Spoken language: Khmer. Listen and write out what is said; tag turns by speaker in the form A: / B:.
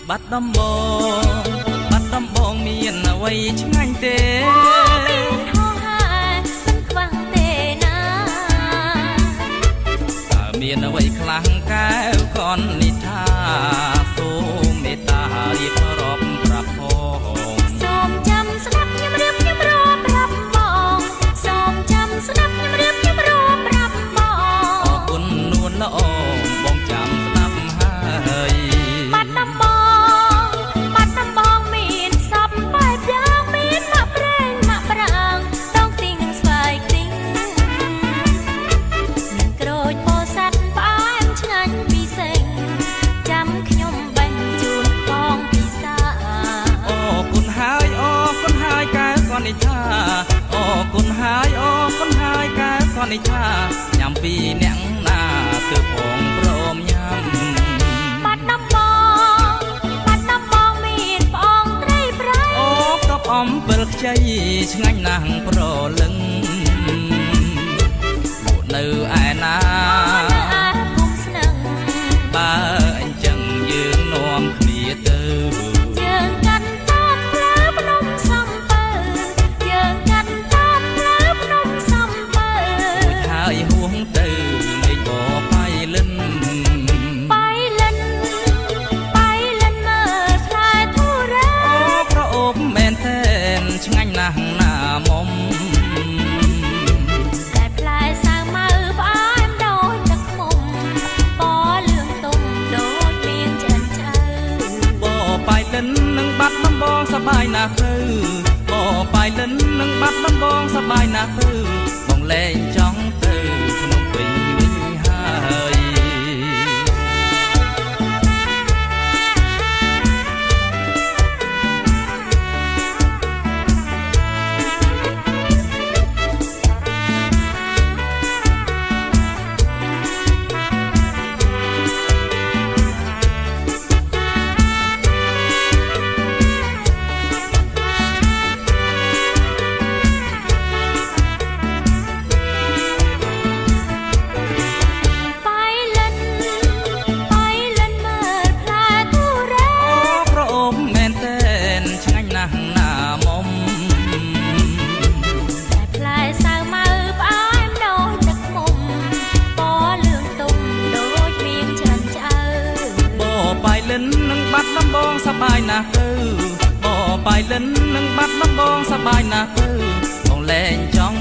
A: បាត់ដំបងមានអ្វីឆ្ងាញ់ទេ
B: មានហោហាមិនខ្វះទេណា
A: តើមានអ្វីខ្លាំងកែវកននិថាសូមមេត្តារៀបរាប់ប្រាប់ផង
B: សូមចាំស្ដាប់ខ្ញុំរៀបខ្ញុំរាប់ប្រាប់បងសូមចាំស្ដាប់ខ្ញុំរៀបខ្ញុំរាប់ប្រាប់បង
A: អរគុណនួនល្អបងចាំស្ដាប់ហើយ
B: បាត់ដំបងមានសពបែបយ៉ាងមានមកប្រេងមកប្រាំងតងទីងនឹងស្វាយទីងមានក្រូចពោធិ៍សាត់ផ្អែមឆ្ងាញ់ពិសេសចាំខ្ញុំបាញ់ជូនបងពិសា
A: អរគុណហើយកែវកននិថាអរគុណហើយកែវកននិថាញ៉ាំពីអ្នកណាទើបបងព្រមញ៉ាំ
B: បាត់ដំបងមានផ្អងត្រីប្រៃ
A: អូកប់អំពិលខ្ចីឆ្ងាញ់ណាស់ប្រលឹងលក់នៅឯណា
B: ពុំស្នឹង
A: បើអញ្ចឹងយើងនាំគ្នាទៅ
B: យើងកាន់តាមផ្លូវភ្នំសំពៅយើងកាន់តាមផ្លូវភ្នំសំពៅ
A: ហើយហួងទៅលេងបបៃលិន
B: បៃលិនមើលផ្លែធូរ៉ា
A: អូប្រអប់មែនទែនឆ្ងាញ់ណាស់ណាមុំ
B: តែផ្លែសាវម៉ៅផ្អែមដូចទឹកមុំពណ៌លឿងទុំដូចមាសឆ្អិនឆ្អៅ
A: បបៃលិននឹងបាត់ដំបងសប្បាយណាស់ទៅបបៃលិននឹងបាត់ដំបងសប្បាយណាស់ទៅបងលែងចង់ទៅភ្នំពេញវិញហើយនឹងបាត់ដំបងសប្បាយណាស់ទៅបបៃលិននឹងបាត់ដំបងសប្បាយណាស់ទៅបងលែងចង់